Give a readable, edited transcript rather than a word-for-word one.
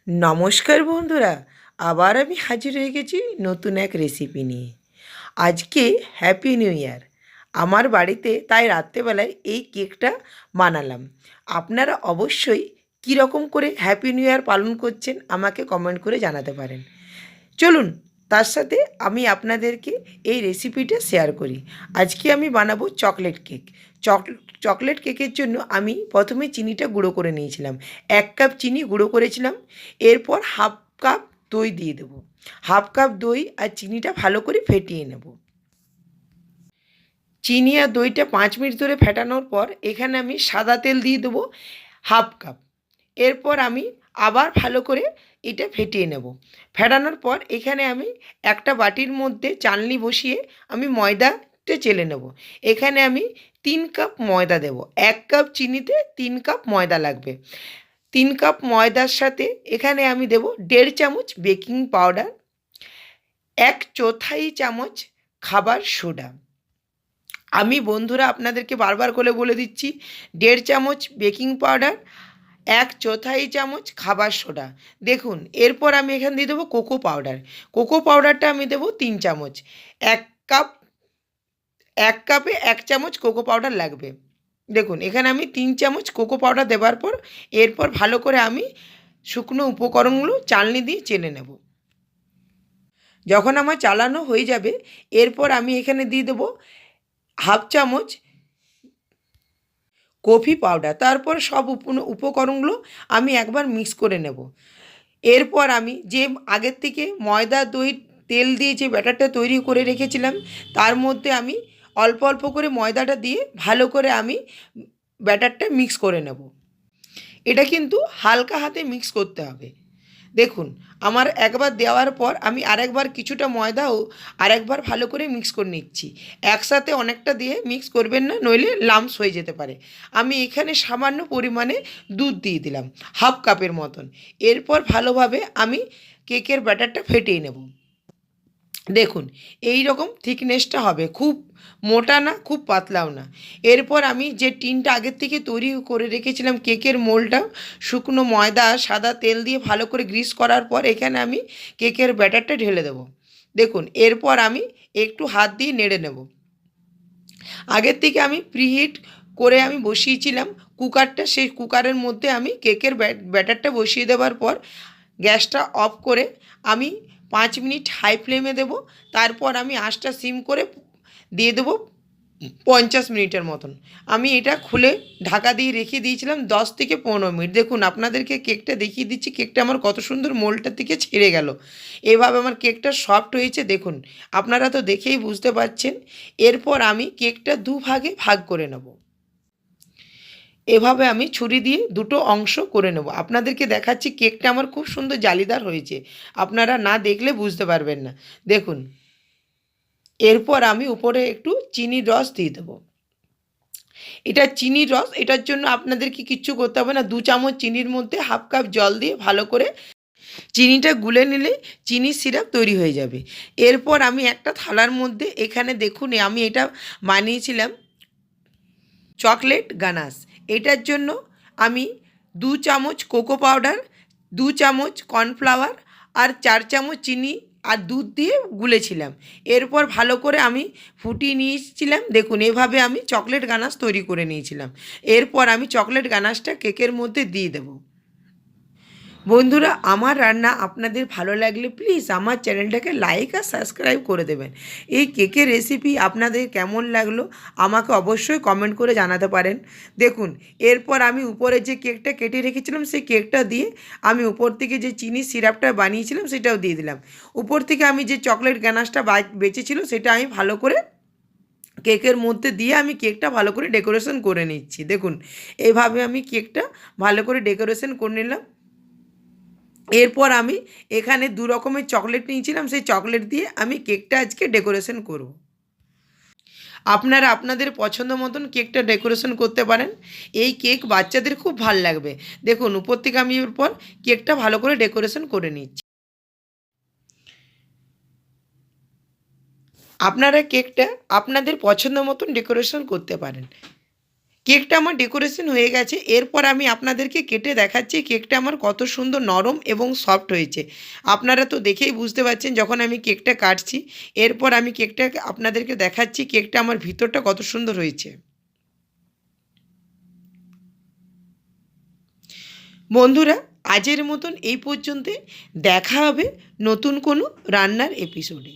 নমস্কার বন্ধুরা, আবার আমি হাজির হয়ে গেছি নতুন এক রেসিপি নিয়ে। আজকে হ্যাপি নিউ ইয়ার আমার বাড়িতে, তাই রাত্রেবেলায় এই কেকটা বানালাম। আপনারা অবশ্যই কীরকম করে হ্যাপি নিউ ইয়ার পালন করছেন আমাকে কমেন্ট করে জানাতে পারেন। চলুন তার সাথে আমি আপনাদেরকে এই রেসিপিটা শেয়ার করি। আজকে আমি বানাবো চকলেট কেক। চকলেট কেকের জন্য আমি প্রথমে চিনিটা গুঁড়ো করে নিয়েছিলাম। 1 কাপ চিনি গুঁড়ো করেছিলাম। এরপর হাফ কাপ দই দিয়ে দেবো। হাফ কাপ দই আর চিনিটা ভালো করে ফেটিয়ে নেব। চিনি আর দইটা 5 মিনিট ধরে ফেটানোর পর এখানে আমি সাদা তেল দিয়ে দেবো হাফ কাপ। এরপর আমি আবার ভালো করে এটা ফেটিয়ে নেব। ফেটানোর পর এখানে আমি একটা বাটির মধ্যে চালনি বসিয়ে আমি ময়দাতে চেলে নেব। এখানে আমি 3 কাপ ময়দা দেব। 1 কাপ চিনিতে 3 কাপ ময়দা লাগবে। 3 কাপ ময়দার সাথে এখানে আমি দেব 1.5 চামচ বেকিং পাউডার, 1/4 চামচ খাবার সোডা। আমি বন্ধুরা আপনাদেরকে বারবার করে বলে দিচ্ছি, 1.5 চামচ বেকিং পাউডার, 1/4 চামচ খাবার সোডা। দেখুন, এরপর আমি এখানে দিয়ে দেবো কোকো পাউডার। কোকো পাউডারটা আমি দেবো 3 চামচ। 1 কাপ 1 কাপে 1 চামচ কোকো পাউডার লাগবে। দেখুন, এখানে আমি 3 চামচ কোকো পাউডার দেওয়ার পর এরপর ভালো করে আমি শুকনো উপকরণগুলো চালনি দিয়ে চেলে নেব। যখন আমার চালানো হয়ে যাবে এরপর আমি এখানে দিয়ে দেবো হাফ চামচ কফি পাউডার। তারপর সব উপকরণগুলো আমি একবার মিক্স করে নেব। এরপর আমি যে আগের থেকে ময়দা, দই, তেল দিয়ে যে ব্যাটারটা তৈরি করে রেখেছিলাম তার মধ্যে আমি অল্প অল্প করে ময়দাটা দিয়ে ভালো করে আমি ব্যাটারটা মিক্স করে নেব। এটা কিন্তু হালকা হাতে মিক্স করতে হবে। দেখুন, আমার একবার দেওয়ার পর আমি আরেকবার কিছুটা ময়দাও আরেকবার ভালো করে মিক্স করে নিচ্ছি। একসাথে অনেকটা দিয়ে মিক্স করবেন না, নইলে লাম্পস হয়ে যেতে পারে। আমি এখানে সামান্য পরিমাণে দুধ দিয়ে দিলাম, হাফ কাপের মতন। এরপর ভালোভাবে আমি কেকের ব্যাটারটা ফেটিয়ে নেব। দেখুন, এই রকম থিকনেসটা হবে, খুব মোটা না খুব পাতলাও না। এরপর আমি যে টিনটা আগের থেকে তৈরি করে রেখেছিলাম কেকের মোলটা, শুকনো ময়দা সাদা তেল দিয়ে ভালো করে গ্রিস করার পর এখানে আমি কেকের ব্যাটারটা ঢেলে দেব। দেখুন, এরপর আমি একটু হাত দিয়ে নেড়ে নেব। আগের থেকে আমি প্রিহিট করে আমি বসিয়েছিলাম কুকারটা, সেই কুকারের মধ্যে আমি কেকের ব্যাটারটা বসিয়ে দেওয়ার পর গ্যাসটা অফ করে আমি 5 মিনিট হাই ফ্লেমে দেব। তারপর আমি আঁচটা সিম করে দিয়ে দেবো 50 মিনিটের মতন। আমি এটা খুলে ঢাকা দিয়ে রেখে দিয়েছিলাম 10 থেকে 15 মিনিট। দেখুন, আপনাদেরকে কেকটা দেখিয়ে দিচ্ছি, কেকটা আমার কত সুন্দর মোল্ডটার থেকে ছেড়ে গেল। এভাবে আমার কেকটা সফট হয়েছে, দেখুন আপনারা তো দেখেই বুঝতে পারছেন। এরপর আমি কেকটা দুভাগে ভাগ করে নেব। এভাবে আমি ছুরি দিয়ে দুটো অংশ করে নেব। আপনাদেরকে দেখাচ্ছি কেকটা আমার খুব সুন্দর জালিদার হয়েছে, আপনারা না দেখলে বুঝতে পারবেন না। দেখুন, এরপর আমি উপরে একটু চিনির রস দিয়ে দেবো। এটা চিনির রস, এটার জন্য আপনাদেরকে কিচ্ছু করতে হবে না। 2 চামচ চিনির মধ্যে হাফ কাপ জল দিয়ে ভালো করে চিনিটা গুলে নিলে চিনির সিরাপ তৈরি হয়ে যাবে। এরপর আমি একটা থালার মধ্যে এখানে দেখুন আমি এটা বানিয়েছিলাম চকলেট গানাশ। এটার জন্য আমি 2 চামচ কোকো পাউডার, 2 চামচ কর্নফ্লাওয়ার আর 4 চামচ চিনি আর দুধ দিয়ে গুলেছিলাম। এরপর ভালো করে আমি ফুটিয়ে নিয়েছিলাম। দেখুন, এভাবে আমি চকলেট গানাশ তৈরি করে নিয়েছিলাম। এরপর আমি চকলেট গানাশটা কেকের মধ্যে দিয়ে দেবো। বন্ধুরা, আমার রান্না আপনাদের ভালো লাগলে প্লিজ আমার চ্যানেলটাকে লাইক আর সাবস্ক্রাইব করে দেবেন। এই কেকের রেসিপি আপনাদের কেমন লাগলো আমাকে অবশ্যই কমেন্ট করে জানাতে পারেন। দেখুন, এরপর আমি উপরে যে কেকটা কেটে রেখেছিলাম সেই কেকটা দিয়ে আমি উপর থেকে যে চিনির সিরাপটা বানিয়েছিলাম সেটাও দিয়ে দিলাম। উপর থেকে আমি যে চকলেট গ্যানাশটা বেঁচেছিল সেটা আমি ভালো করে কেকের মধ্যে দিয়ে আমি কেকটা ভালো করে ডেকোরেশন করে নিচ্ছি। দেখুন, এইভাবে আমি কেকটা ভালো করে ডেকোরেশন করে নিলাম। এরপর আমি এখানে 2 রকমের চকলেট নিয়েছিলাম, সেই চকলেট দিয়ে আমি কেকটা আজকে ডেকোরেশন করব। আপনারা আপনাদের পছন্দ মতন কেকটা ডেকোরেশন করতে পারেন। এই কেক বাচ্চাদের খুব ভাল লাগবে। দেখুন, উপর থেকে আমি এরপর কেকটা ভালো করে ডেকোরেশন করে নিচ্ছি। আপনারা কেকটা আপনাদের পছন্দ মতন ডেকোরেশন করতে পারেন। কেকটা আমার ডেকোরেশন হয়ে গেছে। এরপর আমি আপনাদেরকে কেটে দেখাচ্ছি কেকটা আমার কত সুন্দর নরম এবং সফট হয়েছে। আপনারা তো দেখেই বুঝতে পারছেন যখন আমি কেকটা কাটছি। এরপর আমি কেকটা আপনাদেরকে দেখাচ্ছি কেকটা আমার ভিতরটা কত সুন্দর হয়েছে। বন্ধুরা, আজের মতন এই পর্যন্তই। দেখা হবে নতুন কোনো রান্নার এপিসোডে।